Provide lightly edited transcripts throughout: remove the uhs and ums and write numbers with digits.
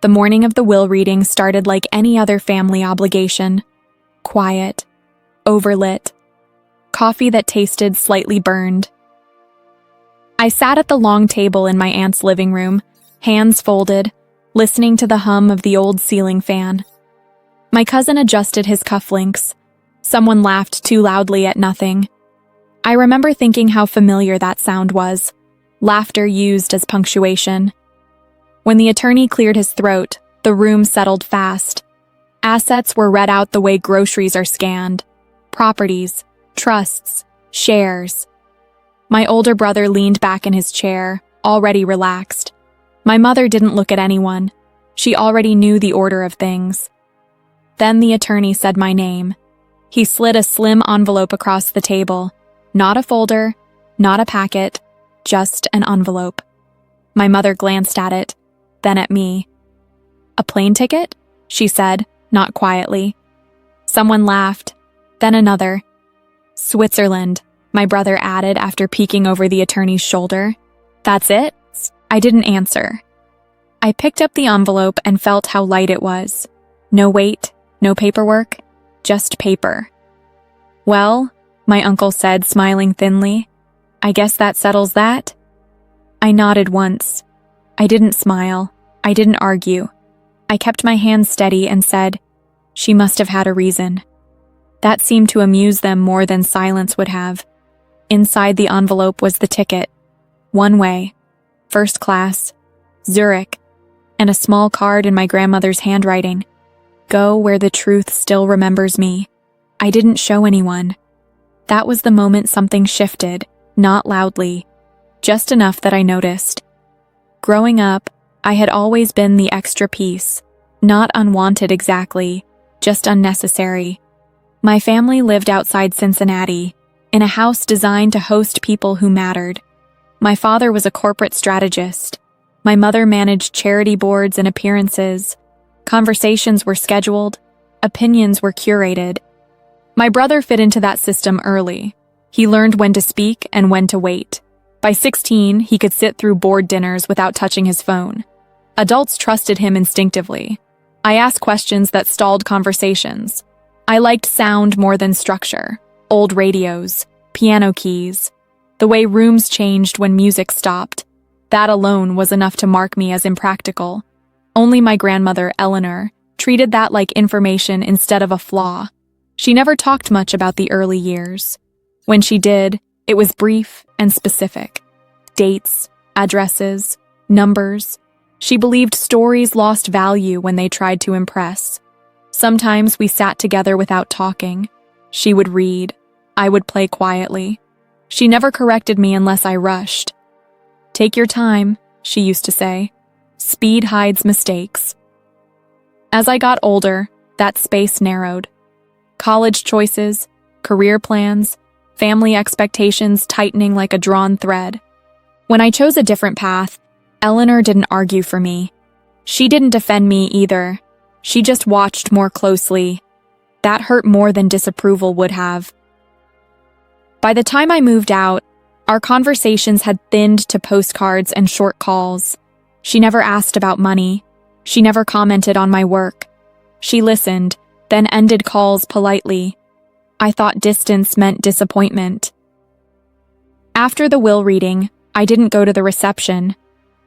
The morning of the will reading started like any other family obligation. Quiet, overlit, coffee that tasted slightly burned. I sat at the long table in my aunt's living room, hands folded, listening to the hum of the old ceiling fan. My cousin adjusted his cufflinks. Someone laughed too loudly at nothing. I remember thinking how familiar that sound was, laughter used as punctuation. When the attorney cleared his throat, the room settled fast. Assets were read out the way groceries are scanned. Properties, trusts, shares. My older brother leaned back in his chair, already relaxed. My mother didn't look at anyone. She already knew the order of things. Then the attorney said my name. He slid a slim envelope across the table. Not a folder, not a packet, just an envelope. My mother glanced at it, then at me. "A plane ticket?" she said, not quietly. Someone laughed, then another. "Switzerland," my brother added after peeking over the attorney's shoulder. "That's it?" I didn't answer. I picked up the envelope and felt how light it was. No weight, no paperwork, just paper. "Well," my uncle said, smiling thinly, "I guess that settles that." I nodded once. I didn't smile. I didn't argue. I kept my hands steady and said, "She must have had a reason." That seemed to amuse them more than silence would have. Inside the envelope was the ticket. One way. First class. Zurich. And a small card in my grandmother's handwriting. "Go where the truth still remembers me." I didn't show anyone. That was the moment something shifted, not loudly, just enough that I noticed. Growing up, I had always been the extra piece, not unwanted exactly, just unnecessary. My family lived outside Cincinnati, in a house designed to host people who mattered. My father was a corporate strategist. My mother managed charity boards and appearances. Conversations were scheduled. Opinions were curated. My brother fit into that system early. He learned when to speak and when to wait. By 16, he could sit through board dinners without touching his phone. Adults trusted him instinctively. I asked questions that stalled conversations. I liked sound more than structure. Old radios, piano keys, the way rooms changed when music stopped. That alone was enough to mark me as impractical. Only my grandmother, Eleanor, treated that like information instead of a flaw. She never talked much about the early years. When she did, it was brief and specific. Dates, addresses, numbers. She believed stories lost value when they tried to impress. Sometimes we sat together without talking. She would read. I would play quietly. She never corrected me unless I rushed. "Take your time," she used to say. "Speed hides mistakes." As I got older, that space narrowed. College choices, career plans, family expectations tightening like a drawn thread. When I chose a different path, Eleanor didn't argue for me. She didn't defend me either. She just watched more closely. That hurt more than disapproval would have. By the time I moved out, our conversations had thinned to postcards and short calls. She never asked about money. She never commented on my work. She listened, then ended calls politely. I thought distance meant disappointment. After the will reading, I didn't go to the reception.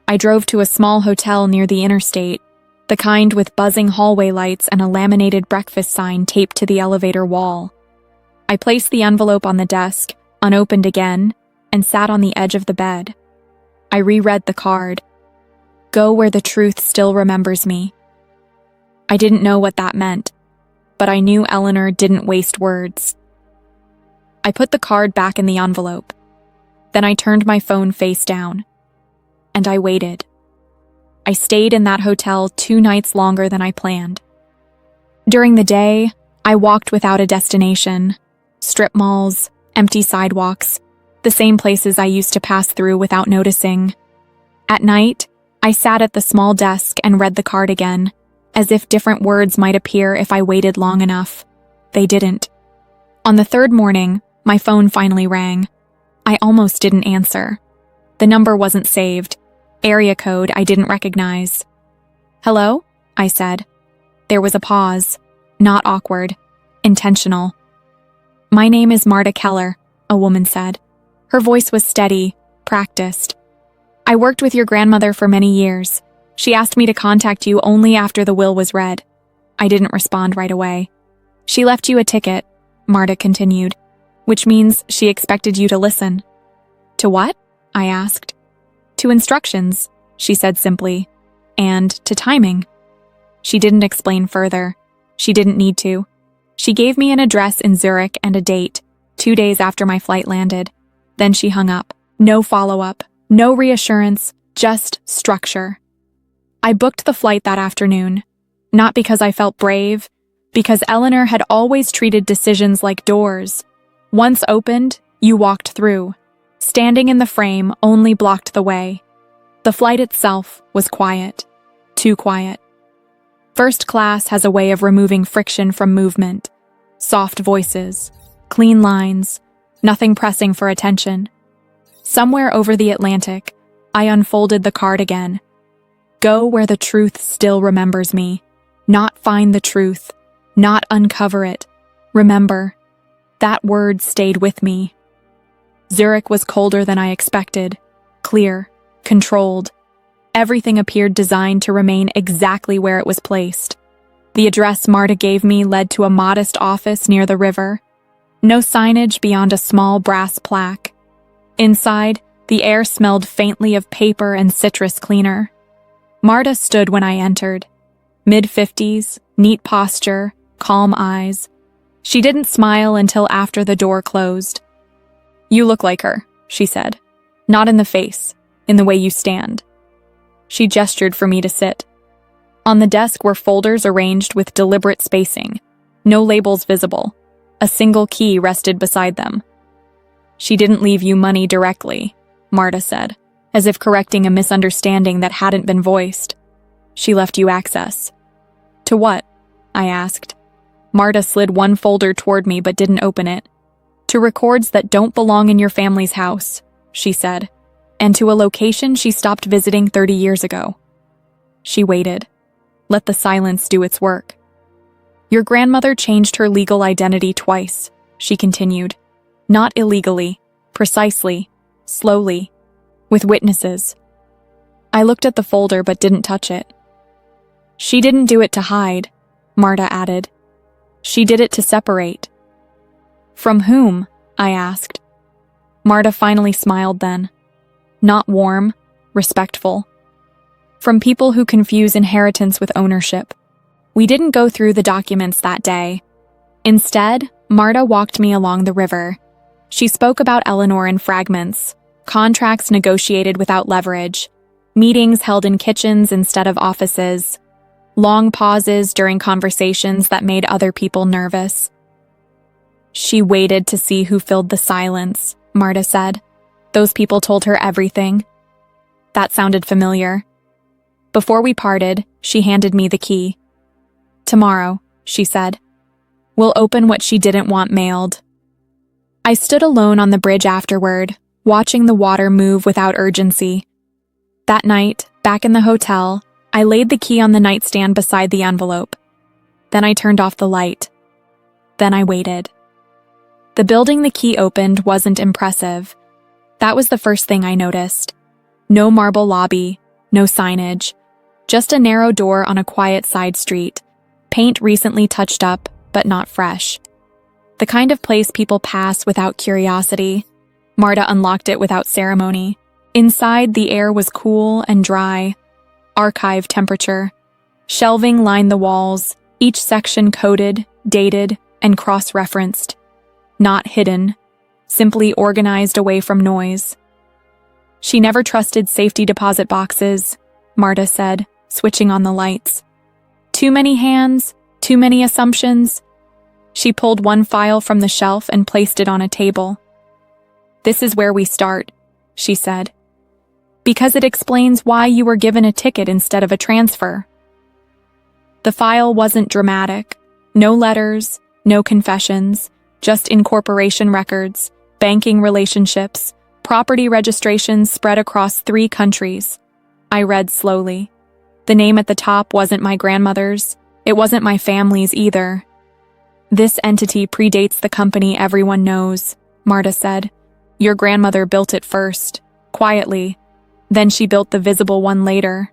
I drove to a small hotel near the interstate, the kind with buzzing hallway lights and a laminated breakfast sign taped to the elevator wall. I placed the envelope on the desk, unopened again, and sat on the edge of the bed. I reread the card. "Go where the truth still remembers me." I didn't know what that meant, but I knew Eleanor didn't waste words. I put the card back in the envelope. Then I turned my phone face down. And I waited. I stayed in that hotel 2 nights longer than I planned. During the day, I walked without a destination. Strip malls, empty sidewalks, the same places I used to pass through without noticing. At night, I sat at the small desk and read the card again, as if different words might appear if I waited long enough. They didn't. On the 3rd morning, my phone finally rang. I almost didn't answer. The number wasn't saved. Area code I didn't recognize. Hello? I said. There was a pause. Not awkward. Intentional. My name is Marta Keller, a woman said. Her voice was steady, practiced. I worked with your grandmother for many years. She asked me to contact you only after the will was read. I didn't respond right away. She left you a ticket, Marta continued, which means she expected you to listen. To what? I asked. To instructions, she said simply, and to timing. She didn't explain further. She didn't need to. She gave me an address in Zurich and a date, 2 days after my flight landed. Then she hung up. No follow-up, no reassurance, just structure. I booked the flight that afternoon, not because I felt brave, because Eleanor had always treated decisions like doors. Once opened, you walked through. Standing in the frame only blocked the way. The flight itself was quiet. Too quiet. First class has a way of removing friction from movement. Soft voices, clean lines, nothing pressing for attention. Somewhere over the Atlantic, I unfolded the card again. Go where the truth still remembers me. Not find the truth. Not uncover it. Remember. That word stayed with me. Zurich was colder than I expected. Clear. Controlled. Everything appeared designed to remain exactly where it was placed. The address Marta gave me led to a modest office near the river. No signage beyond a small brass plaque. Inside, the air smelled faintly of paper and citrus cleaner. Marta stood when I entered. Mid-50s, neat posture, calm eyes. She didn't smile until after the door closed. You look like her, she said. Not in the face, in the way you stand. She gestured for me to sit. On the desk were folders arranged with deliberate spacing. No labels visible. A single key rested beside them. She didn't leave you money directly, Marta said, as if correcting a misunderstanding that hadn't been voiced. She left you access. To what? I asked. Marta slid one folder toward me but didn't open it. To records that don't belong in your family's house, she said, and to a location she stopped visiting 30 years ago. She waited. Let the silence do its work. Your grandmother changed her legal identity twice, she continued. Not illegally, precisely, slowly, with witnesses. I looked at the folder but didn't touch it. She didn't do it to hide, Marta added. She did it to separate. From whom? I asked. Marta finally smiled then. Not warm, respectful. From people who confuse inheritance with ownership. We didn't go through the documents that day. Instead, Marta walked me along the river. She spoke about Eleanor in fragments, contracts negotiated without leverage, meetings held in kitchens instead of offices, long pauses during conversations that made other people nervous. She waited to see who filled the silence, Marta said. Those people told her everything. That sounded familiar. Before we parted, she handed me the key. Tomorrow, she said. We'll open what she didn't want mailed. I stood alone on the bridge afterward, watching the water move without urgency. That night, back in the hotel, I laid the key on the nightstand beside the envelope. Then I turned off the light. Then I waited. The building the key opened wasn't impressive. That was the first thing I noticed. No marble lobby, no signage. Just a narrow door on a quiet side street. Paint recently touched up, but not fresh. The kind of place people pass without curiosity. Marta unlocked it without ceremony. Inside, the air was cool and dry. Archive temperature. Shelving lined the walls, each section coded, dated, and cross-referenced. Not hidden, simply organized away from noise. She never trusted safety deposit boxes, Marta said, switching on the lights. Too many hands, too many assumptions. She pulled one file from the shelf and placed it on a table. This is where we start, she said. Because it explains why you were given a ticket instead of a transfer. The file wasn't dramatic. No letters, no confessions, just incorporation records, banking relationships, property registrations spread across 3 countries. I read slowly. The name at the top wasn't my grandmother's. It wasn't my family's either. This entity predates the company everyone knows, Marta said. Your grandmother built it first, quietly. Then she built the visible one later.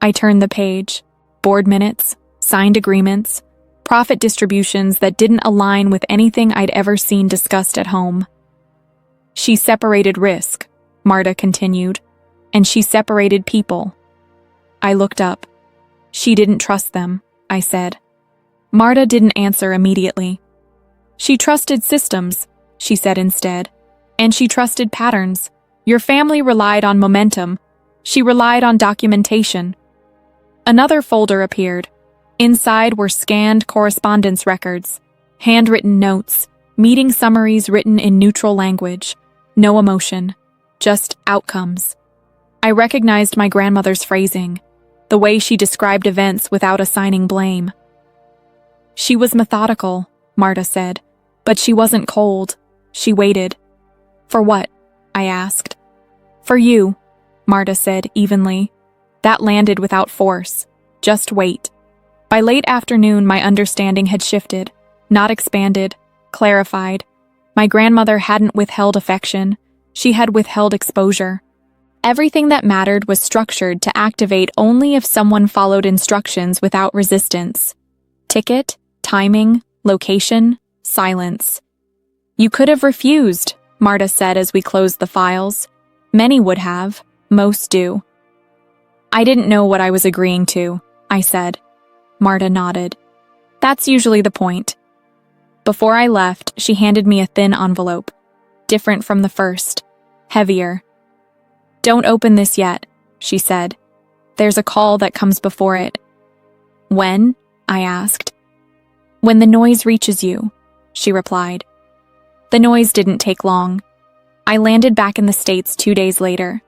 I turned the page. Board minutes, signed agreements, profit distributions that didn't align with anything I'd ever seen discussed at home. She separated risk, Marta continued, and she separated people. I looked up. She didn't trust them, I said. Marta didn't answer immediately. She trusted systems, she said instead, and she trusted patterns. Your family relied on momentum. She relied on documentation. Another folder appeared. Inside were scanned correspondence records, handwritten notes, meeting summaries written in neutral language. No emotion, just outcomes. I recognized my grandmother's phrasing, the way she described events without assigning blame. She was methodical, Marta said, but she wasn't cold. She waited. For what? I asked. For you, Marta said evenly. That landed without force. Just wait. By late afternoon, my understanding had shifted, not expanded, clarified. My grandmother hadn't withheld affection. She had withheld exposure. Everything that mattered was structured to activate only if someone followed instructions without resistance. Ticket, timing, location, silence. You could have refused, Marta said as we closed the files. Many would have. Most do. I didn't know what I was agreeing to, I said. Marta nodded. That's usually the point. Before I left, she handed me a thin envelope. Different from the first. Heavier. Don't open this yet, she said. There's a call that comes before it. When? I asked. When the noise reaches you, she replied. The noise didn't take long. I landed back in the States 2 days later.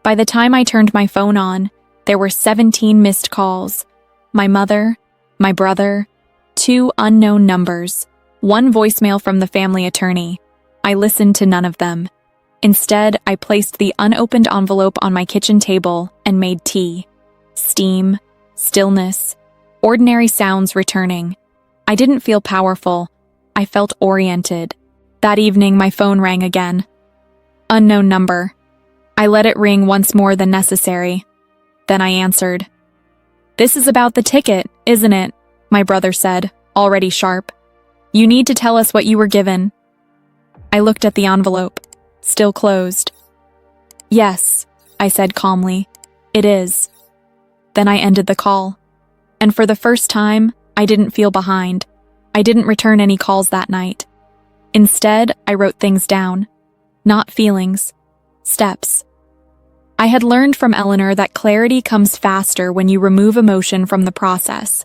By the time I turned my phone on, there were 17 missed calls. My mother, my brother, 2 unknown numbers, 1 voicemail from the family attorney. I listened to none of them. Instead, I placed the unopened envelope on my kitchen table and made tea. Steam, stillness, ordinary sounds returning. I didn't feel powerful. I felt oriented. That evening, my phone rang again. Unknown number. I let it ring once more than necessary. Then I answered. This is about the ticket, isn't it? My brother said, already sharp. You need to tell us what you were given. I looked at the envelope. Still closed. Yes, I said calmly. It is. Then I ended the call. And for the first time, I didn't feel behind. I didn't return any calls that night. Instead, I wrote things down. Not feelings. Steps. I had learned from Eleanor that clarity comes faster when you remove emotion from the process.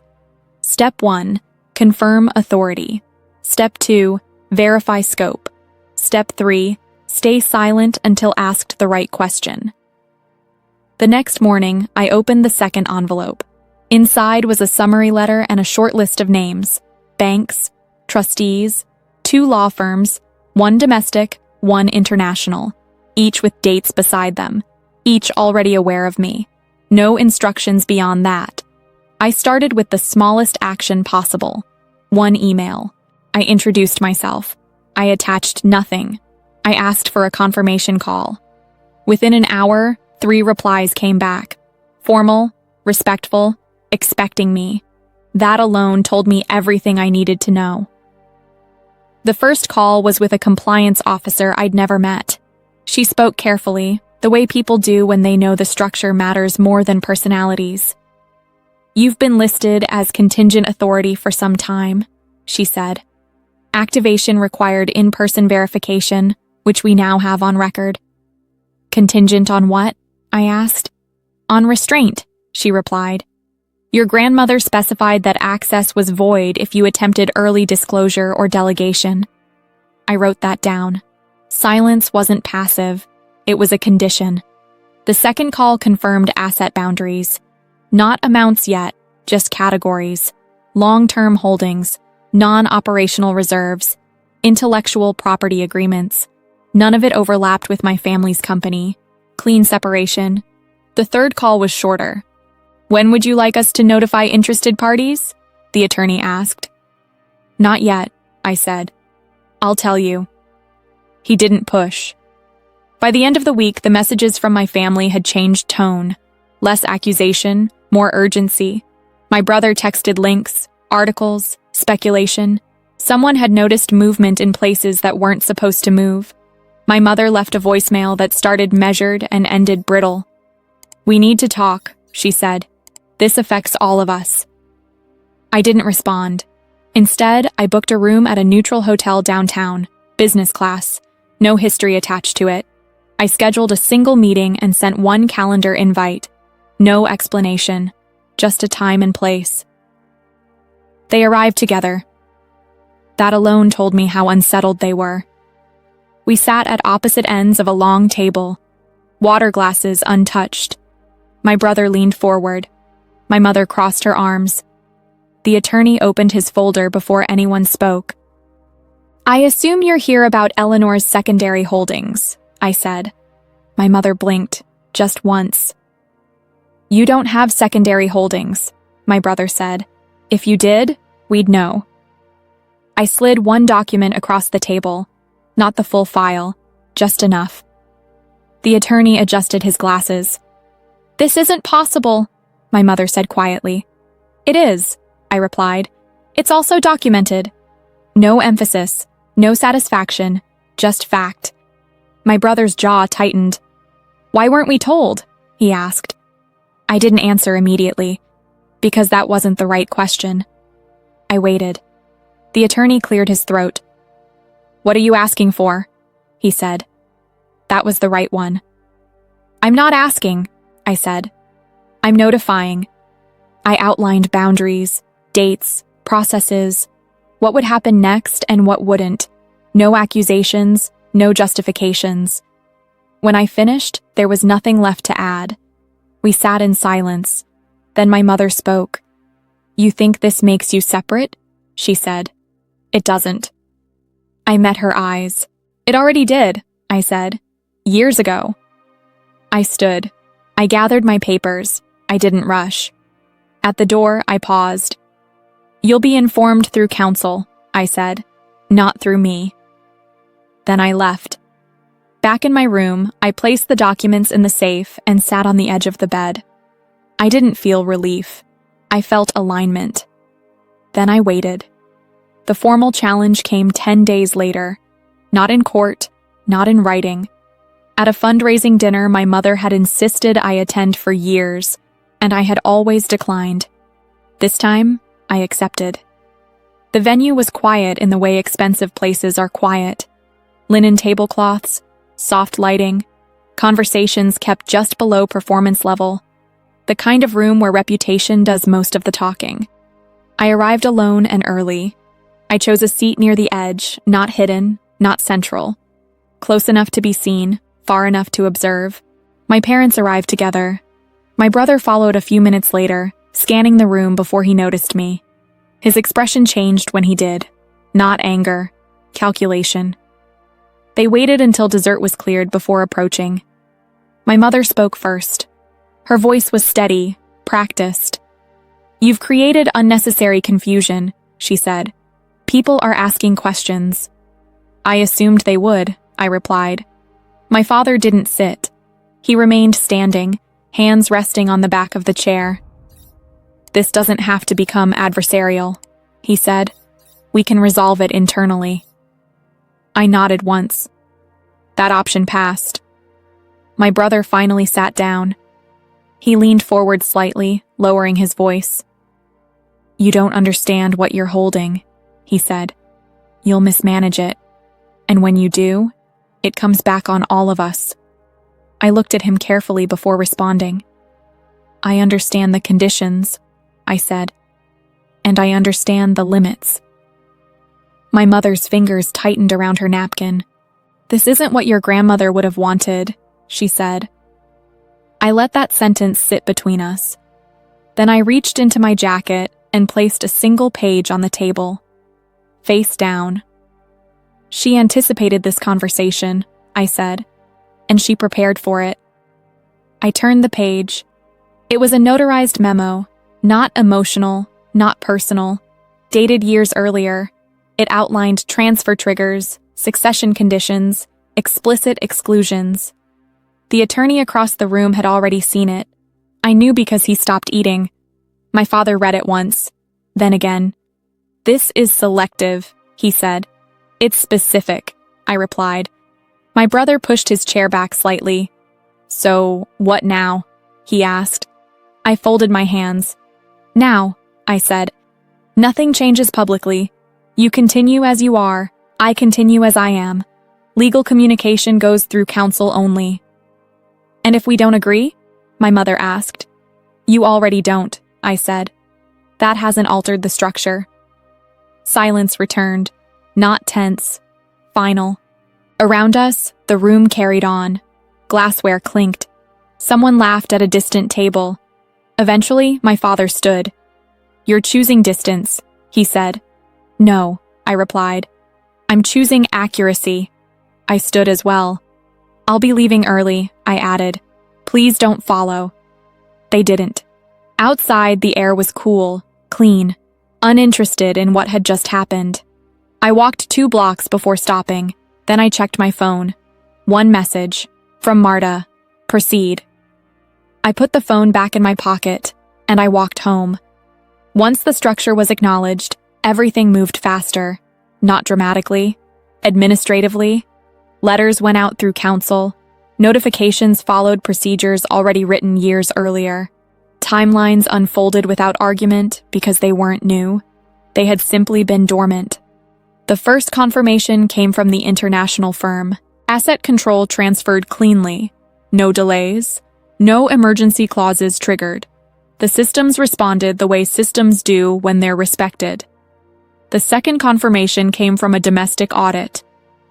Step 1, confirm authority. Step 2, verify scope. Step 3, stay silent until asked the right question. The next morning, I opened the second envelope. Inside was a summary letter and a short list of names. Banks, trustees, 2 law firms, 1 domestic, 1 international, each with dates beside them, each already aware of me. No instructions beyond that. I started with the smallest action possible. 1 email. I introduced myself. I attached nothing. I asked for a confirmation call. Within an hour, 3 replies came back. Formal, respectful, expecting me. That alone told me everything I needed to know. The first call was with a compliance officer I'd never met. She spoke carefully, the way people do when they know the structure matters more than personalities. You've been listed as contingent authority for some time, she said. Activation required in-person verification, which we now have on record. Contingent on what? I asked. On restraint, she replied. Your grandmother specified that access was void if you attempted early disclosure or delegation. I wrote that down. Silence wasn't passive. It was a condition. The second call confirmed asset boundaries. Not amounts yet, just categories. Long-term holdings, non-operational reserves, intellectual property agreements. None of it overlapped with my family's company. Clean separation. The third call was shorter. When would you like us to notify interested parties? The attorney asked. Not yet, I said. I'll tell you. He didn't push. By the end of the week, the messages from my family had changed tone. Less accusation, more urgency. My brother texted links, articles, speculation. Someone had noticed movement in places that weren't supposed to move. My mother left a voicemail that started measured and ended brittle. We need to talk, she said. This affects all of us. I didn't respond. Instead, I booked a room at a neutral hotel downtown, business class, no history attached to it. I scheduled a single meeting and sent one calendar invite. No explanation, just a time and place. They arrived together. That alone told me how unsettled they were. We sat at opposite ends of a long table, water glasses untouched. My brother leaned forward. My mother crossed her arms. The attorney opened his folder before anyone spoke. I assume you're here about Eleanor's secondary holdings, I said. My mother blinked, just once. You don't have secondary holdings, my brother said. If you did, we'd know. I slid one document across the table, not the full file, just enough. The attorney adjusted his glasses. This isn't possible, my mother said quietly. It is, I replied. It's also documented. No emphasis, no satisfaction, just fact. My brother's jaw tightened. Why weren't we told? He asked. I didn't answer immediately, because that wasn't the right question. I waited. The attorney cleared his throat. What are you asking for? He said. That was the right one. I'm not asking, I said. I'm notifying. I outlined boundaries, dates, processes, what would happen next and what wouldn't. No accusations, no justifications. When I finished, there was nothing left to add. We sat in silence. Then my mother spoke. You think this makes you separate? She said. It doesn't. I met her eyes. It already did, I said. Years ago. I stood. I gathered my papers. I didn't rush. At the door, I paused. You'll be informed through counsel, I said, not through me. Then I left. Back in my room, I placed the documents in the safe and sat on the edge of the bed. I didn't feel relief. I felt alignment. Then I waited. The formal challenge came 10 days later. Not in court, not in writing. At a fundraising dinner my mother had insisted I attend for years, and I had always declined. This time, I accepted. The venue was quiet in the way expensive places are quiet. Linen tablecloths, soft lighting, conversations kept just below performance level. The kind of room where reputation does most of the talking. I arrived alone and early. I chose a seat near the edge, not hidden, not central. Close enough to be seen, far enough to observe. My parents arrived together. My brother followed a few minutes later, scanning the room before he noticed me. His expression changed when he did. Not anger, calculation. They waited until dessert was cleared before approaching. My mother spoke first. Her voice was steady, practiced. You've created unnecessary confusion, she said. People are asking questions. I assumed they would, I replied. My father didn't sit. He remained standing, hands resting on the back of the chair. This doesn't have to become adversarial, he said. We can resolve it internally. I nodded once. That option passed. My brother finally sat down. He leaned forward slightly, lowering his voice. You don't understand what you're holding, he said. You'll mismanage it. And when you do, it comes back on all of us. I looked at him carefully before responding. I understand the conditions, I said. And I understand the limits. My mother's fingers tightened around her napkin. This isn't what your grandmother would have wanted, she said. I let that sentence sit between us. Then I reached into my jacket and placed a single page on the table, face down. She anticipated this conversation, I said, and she prepared for it. I turned the page. It was a notarized memo, not emotional, not personal, dated years earlier. It outlined transfer triggers, succession conditions, explicit exclusions. The attorney across the room had already seen it. I knew because he stopped eating. My father read it once, then again. "This is selective," he said. "It's specific," I replied. My brother pushed his chair back slightly. "So, what now?" he asked. I folded my hands. "Now," I said, "nothing changes publicly. You continue as you are, I continue as I am. Legal communication goes through counsel only." "And if we don't agree?" my mother asked. "You already don't," I said. "That hasn't altered the structure." Silence returned, not tense, final. Around us, the room carried on. Glassware clinked. Someone laughed at a distant table. Eventually, my father stood. "You're choosing distance," he said. "No," I replied. "I'm choosing accuracy." I stood as well. "I'll be leaving early," I added. "Please don't follow." They didn't. Outside, the air was cool, clean, uninterested in what had just happened. I walked 2 blocks before stopping. Then I checked my phone. One message. From Marta. "Proceed." I put the phone back in my pocket, and I walked home. Once the structure was acknowledged, everything moved faster. Not dramatically. Administratively. Letters went out through counsel. Notifications followed procedures already written years earlier. Timelines unfolded without argument because they weren't new. They had simply been dormant. The first confirmation came from the international firm. Asset control transferred cleanly. No delays. No emergency clauses triggered. The systems responded the way systems do when they're respected. The second confirmation came from a domestic audit.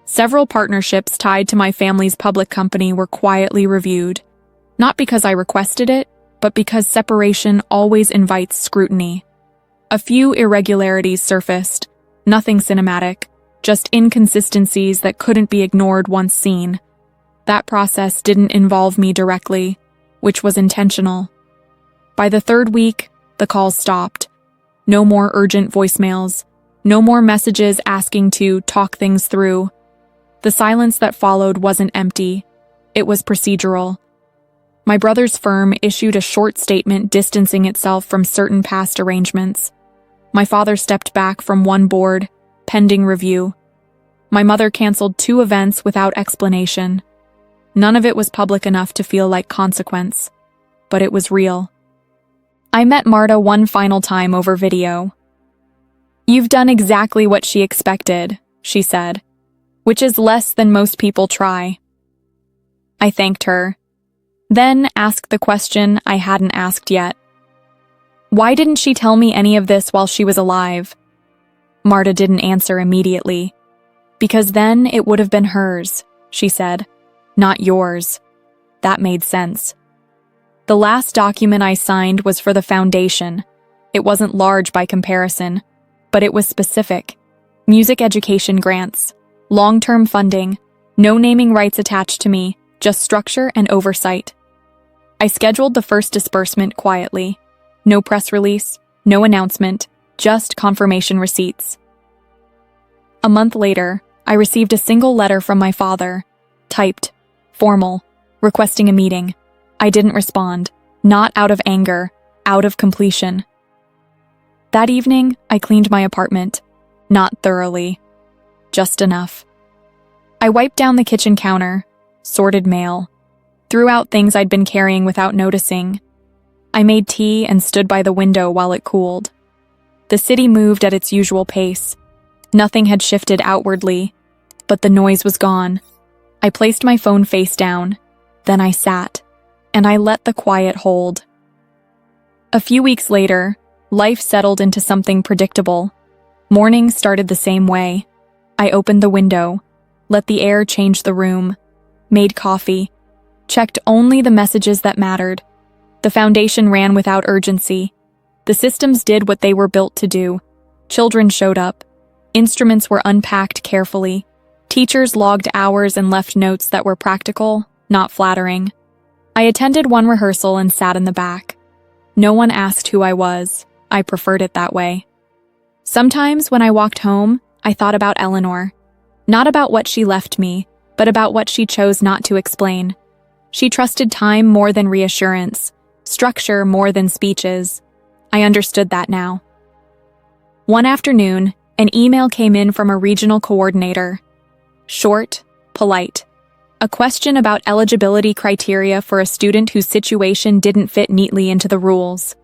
Several partnerships tied to my family's public company were quietly reviewed. Not because I requested it, but because separation always invites scrutiny. A few irregularities surfaced. Nothing cinematic, just inconsistencies that couldn't be ignored once seen. That process didn't involve me directly, which was intentional. By the 3rd week, the calls stopped. No more urgent voicemails. No more messages asking to talk things through. The silence that followed wasn't empty. It was procedural. My brother's firm issued a short statement distancing itself from certain past arrangements. My father stepped back from one board, pending review. My mother canceled 2 events without explanation. None of it was public enough to feel like consequence, but it was real. I met Marta one final time over video. "You've done exactly what she expected," she said, "which is less than most people try." I thanked her, then asked the question I hadn't asked yet. Why didn't she tell me any of this while she was alive? Marta didn't answer immediately. "Because then it would have been hers," she said, "not yours." That made sense. The last document I signed was for the foundation. It wasn't large by comparison, but it was specific. Music education grants, long-term funding, no naming rights attached to me, just structure and oversight. I scheduled the first disbursement quietly. No press release, no announcement, just confirmation receipts. A month later, I received a single letter from my father, typed, formal, requesting a meeting. I didn't respond, not out of anger, out of completion. That evening, I cleaned my apartment, not thoroughly, just enough. I wiped down the kitchen counter, sorted mail, threw out things I'd been carrying without noticing. I made tea and stood by the window while it cooled. The city moved at its usual pace. Nothing had shifted outwardly, but the noise was gone. I placed my phone face down, then I sat, and I let the quiet hold. A few weeks later, life settled into something predictable. Morning started the same way. I opened the window, let the air change the room, made coffee, checked only the messages that mattered. The foundation ran without urgency. The systems did what they were built to do. Children showed up. Instruments were unpacked carefully. Teachers logged hours and left notes that were practical, not flattering. I attended one rehearsal and sat in the back. No one asked who I was. I preferred it that way. Sometimes when I walked home, I thought about Eleanor. Not about what she left me, but about what she chose not to explain. She trusted time more than reassurance, structure more than speeches. I understood that now. One afternoon, an email came in from a regional coordinator. Short, polite. A question about eligibility criteria for a student whose situation didn't fit neatly into the rules.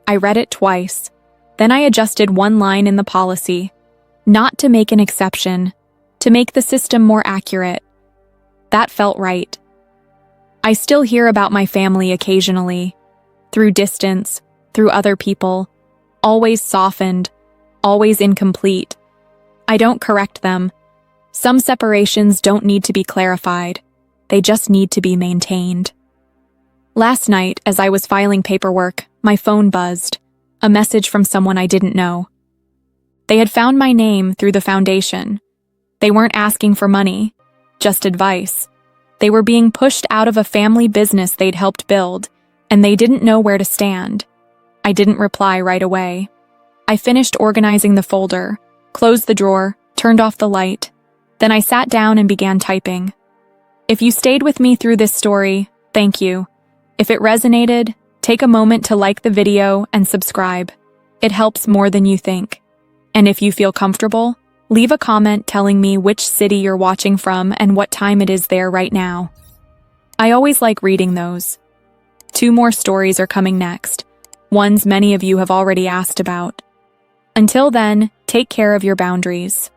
I read it twice. Then I adjusted one line in the policy. Not to make an exception, to make the system more accurate. That felt right. I still hear about my family occasionally, through distance, through other people, always softened, always incomplete. I don't correct them. Some separations don't need to be clarified. They just need to be maintained. Last night, as I was filing paperwork, my phone buzzed. A message from someone I didn't know. They had found my name through the foundation. They weren't asking for money, just advice. They were being pushed out of a family business they'd helped build, and they didn't know where to stand. I didn't reply right away. I finished organizing the folder, closed the drawer, turned off the light. Then I sat down and began typing. If you stayed with me through this story, thank you. If it resonated, take a moment to like the video and subscribe. It helps more than you think. And if you feel comfortable, leave a comment telling me which city you're watching from and what time it is there right now. I always like reading those. 2 more stories are coming next, ones many of you have already asked about. Until then, take care of your boundaries.